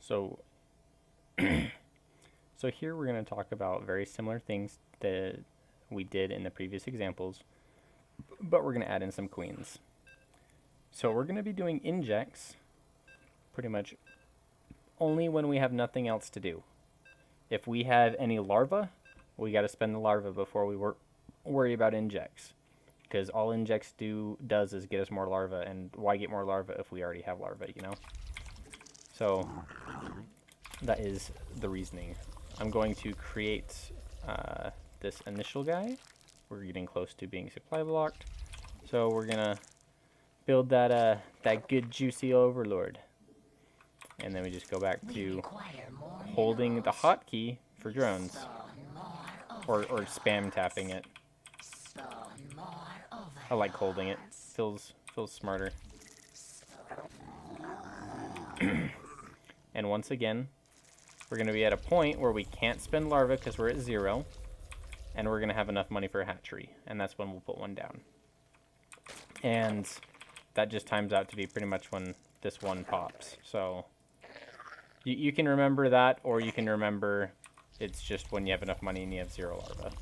So, so here we're going to talk about very similar things that we did in the previous examples, but we're going to add in some queens. So we're going to be doing injects pretty much only when we have nothing else to do. If we have any larvae, we got to spend the larvae before we worry about injects, because all injects does is get us more larvae, and why get more larvae if we already have larvae, you know? So that is the reasoning. I'm going to create this initial guy. We're getting close to being supply blocked, so we're gonna build that that good juicy overlord, and then we just go back to holding the hotkey for drones, or spam tapping it. I like holding it. Feels smarter. And once again, we're going to be at a point where we can't spend larvae because we're at 0, and we're going to have enough money for a hatchery, and that's when we'll put one down. And that just times out to be pretty much when this one pops. So you can remember that, or you can remember it's just when you have enough money and you have 0 larvae.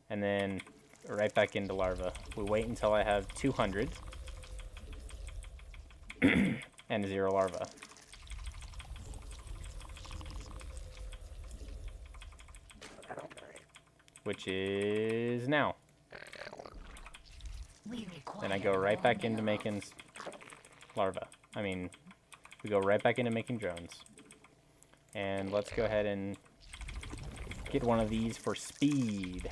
And then right back into larvae. We wait until I have 200 and 0 larvae. Which is now. Then I go right back into making larvae. We go right back into making drones. And let's go ahead and get one of these for speed.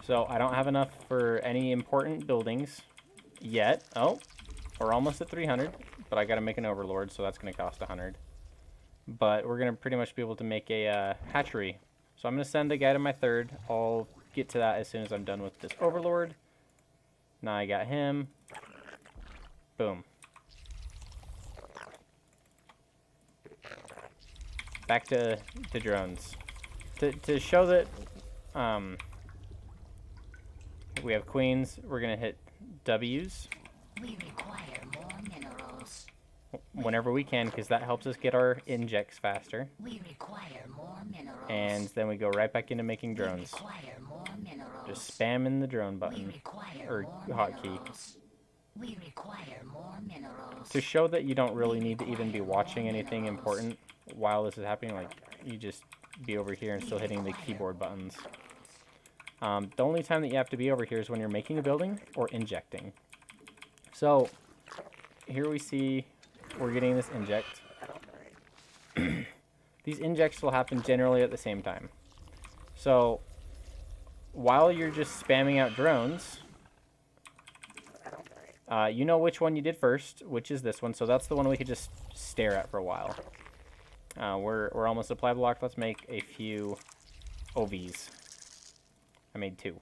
So I don't have enough for any important buildings yet. Oh, we're almost at 300, but I got to make an overlord, so that's going to cost 100. But we're going to pretty much be able to make a hatchery. So I'm going to send a guy to my third. I'll get to that as soon as I'm done with this overlord. Now I got him. Boom. Back to drones. To show that we have queens, we're going to hit W's. We require more minerals. Whenever we can, because that helps us get our injects faster. We require more minerals. And then we go right back into making drones. We require more minerals. Just spamming the drone button, or hotkey. We require more minerals. To show that you don't really need to even be watching anything important while this is happening, like, you just be over here and still hitting the keyboard buttons. The only time that you have to be over here is when you're making a building or injecting. So, here we see we're getting this inject. These injects will happen generally at the same time. So, while you're just spamming out drones, you know which one you did first, which is this one. So that's the one we could just stare at for a while. We're almost supply blocked. Let's make a few OVs. I made 2.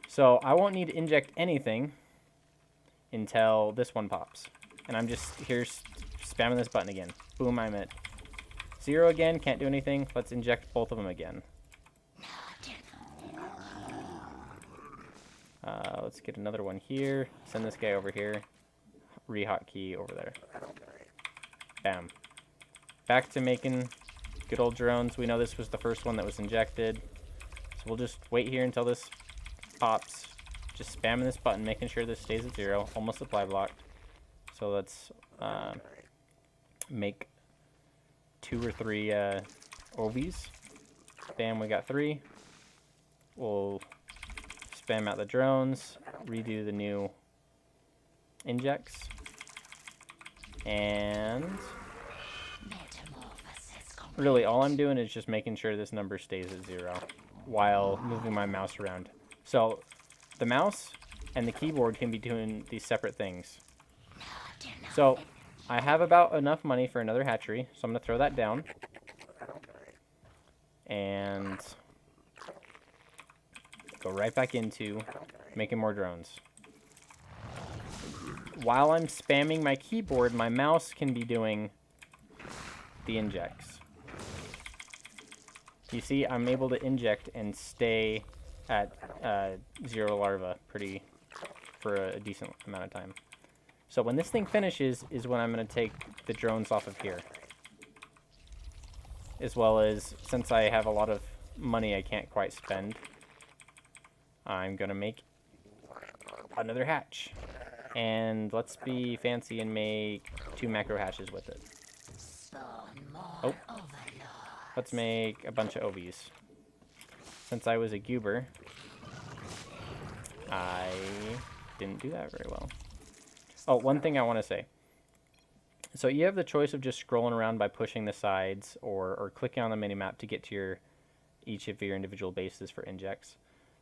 So I won't need to inject anything until this one pops. And I'm just here spamming this button again. Boom, I'm at 0 again. Can't do anything. Let's inject both of them again. Let's get another one here. Send this guy over here. Re-hotkey over there. Bam. Back to making good old drones. We know this was the first one that was injected. So we'll just wait here until this pops. Just spamming this button, making sure this stays at 0. Almost supply blocked. So let's make 2 or 3 OVs. Bam, we got 3. We'll spam out the drones, redo the new injects, and really all I'm doing is just making sure this number stays at 0 while moving my mouse around. So the mouse and the keyboard can be doing these separate things. So I have about enough money for another hatchery, so I'm going to throw that down. And go right back into making more drones. While I'm spamming my keyboard, my mouse can be doing the injects. You see, I'm able to inject and stay at 0 larva for a decent amount of time. So when this thing finishes is when I'm going to take the drones off of here. As well as, since I have a lot of money I can't quite spend, I'm going to make another hatch. And let's be fancy and make 2 macro hatches with it. Oh, let's make a bunch of OVs. Since I was a goober, I didn't do that very well. Oh, one thing I want to say. So you have the choice of just scrolling around by pushing the sides or clicking on the minimap to get to each of your individual bases for injects.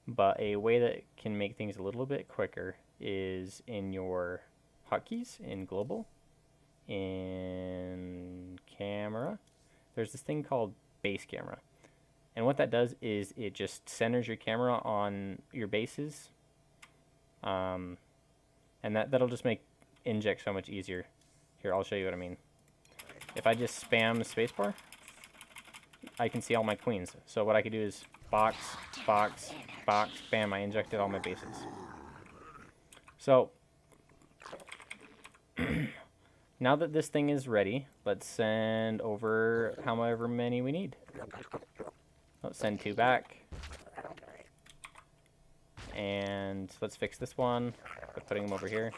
But a way that can make things a little bit quicker is in your hotkeys in global, in camera. There's this thing called base camera. And what that does is it just centers your camera on your bases. And that'll just make inject so much easier. Here, I'll show you what I mean. If I just spam the spacebar, I can see all my queens. So what I could do is box, box, box, bam, I injected all my bases. So, now that this thing is ready, let's send over however many we need. Let's send 2 back. And let's fix this one by putting them over here.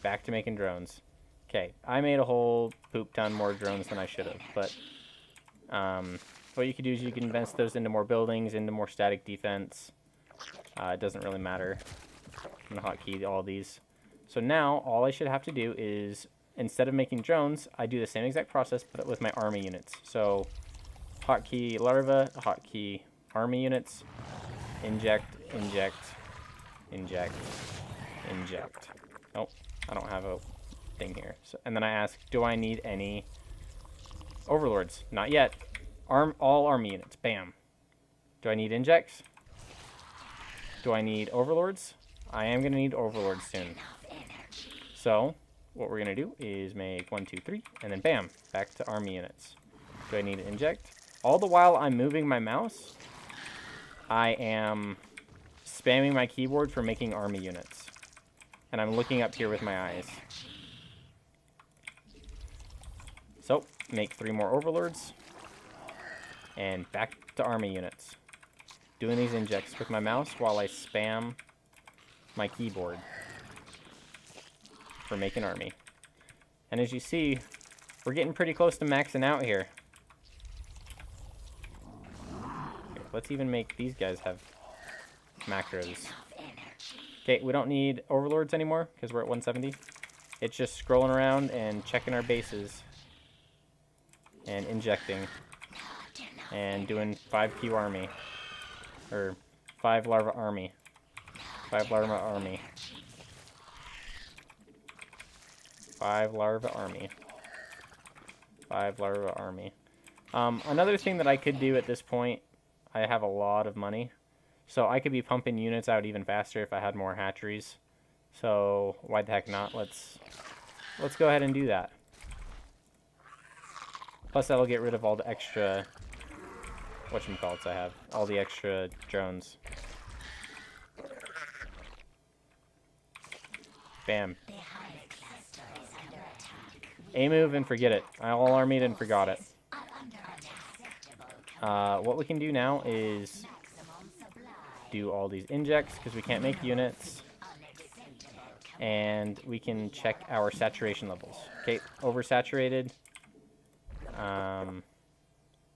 Back to making drones. Okay, I made a whole poop ton more drones than I should have, but what you can do is you can invest those into more buildings, into more static defense. It doesn't really matter. I'm gonna hotkey all these. So now all I should have to do is, instead of making drones, I do the same exact process but with my army units. So hotkey larva, hotkey army units, inject, inject, inject, inject. Oh, I don't have a thing here. So, and then I ask, do I need any overlords? Not yet. All army units. Bam. Do I need injects? Do I need overlords? I am going to need overlords soon. So what we're going to do is make 1, 2, 3, and then bam, back to army units. Do I need to inject? All the while I'm moving my mouse, I am spamming my keyboard for making army units. And I'm looking up here with my eyes. So, make 3 more overlords. And back to army units. Doing these injects with my mouse while I spam my keyboard for making army. And as you see, we're getting pretty close to maxing out here. Okay, let's even make these guys have macros. Okay, we don't need overlords anymore because we're at 170. It's just scrolling around and checking our bases and injecting and doing 5Q army, or 5 larva army, 5 larva army, 5 larva army, 5 larva army. Another thing that I could do at this point, I have a lot of money, so I could be pumping units out even faster if I had more hatcheries. So why the heck not? Let's go ahead and do that. Plus that'll get rid of all the extra whatchamacallits I have. All the extra drones. Bam. A move and forget it. All armied and forgot it. What we can do now is do all these injects because we can't make units. And we can check our saturation levels. Okay, oversaturated.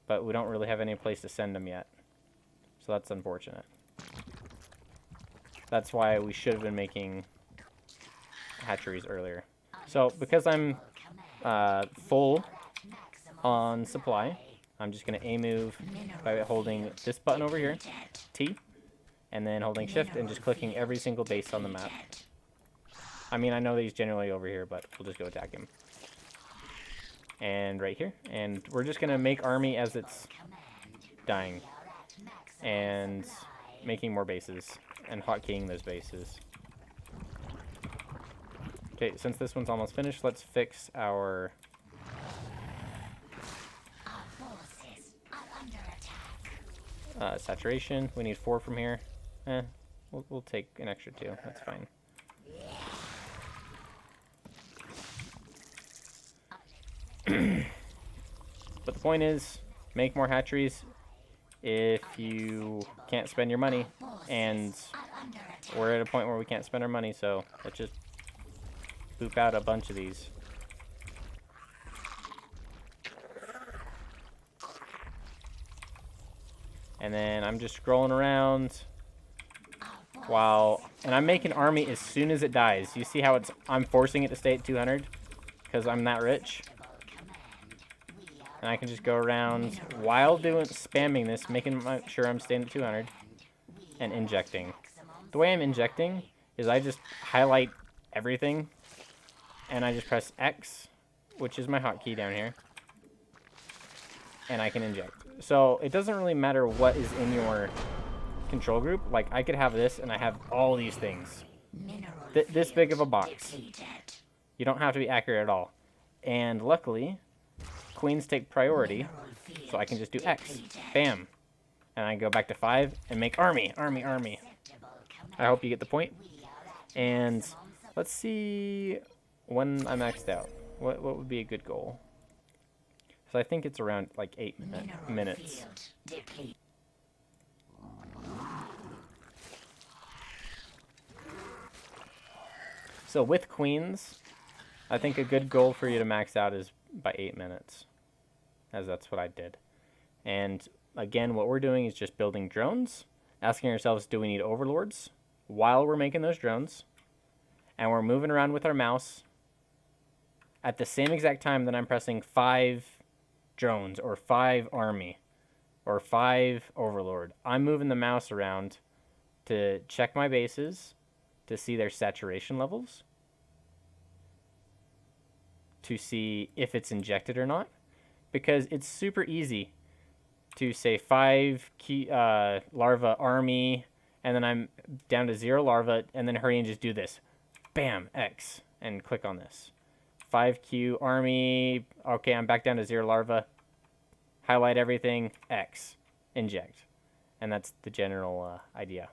But we don't really have any place to send them yet. So that's unfortunate. That's why we should have been making hatcheries earlier. So because I'm full on supply, I'm just going to A-move by holding this button over here, T, and then holding shift and just clicking every single base on the map. I mean, I know that he's generally over here, but we'll just go attack him. And right here. And we're just going to make army as it's dying. And making more bases. And hotkeying those bases. Okay, since this one's almost finished, let's fix our Saturation. We need 4 from here. We'll take an extra 2. That's fine. But the point is, make more hatcheries if you can't spend your money. And we're at a point where we can't spend our money, so let's just boop out a bunch of these. And then I'm just scrolling around and I'm making army as soon as it dies. You see how I'm forcing it to stay at 200 because I'm that rich. And I can just go around while spamming this, making sure I'm staying at 200 and injecting. The way I'm injecting is I just highlight everything and I just press X, which is my hotkey down here, and I can inject. So it doesn't really matter what is in your control group. Like, I could have this and I have all these things. This big of a box. You don't have to be accurate at all. And luckily, queens take priority, so I can just do X. Bam. And I go back to 5 and make army. Army, army. I hope you get the point. And let's see when I'm maxed out. What would be a good goal? So I think it's around like 8 minutes. So with queens, I think a good goal for you to max out is by 8 minutes, as that's what I did. And again, what we're doing is just building drones, asking ourselves, do we need overlords while we're making those drones? And we're moving around with our mouse at the same exact time that I'm pressing 5 drones or 5 army or 5 overlord. I'm moving the mouse around to check my bases, to see their saturation levels, to see if it's injected or not, because it's super easy to say 5 larva army, and then I'm down to 0 larva, and then hurry and just do this. Bam, X, and click on this. 5Q army, okay, I'm back down to 0 larva. Highlight everything, X, inject. And that's the general idea.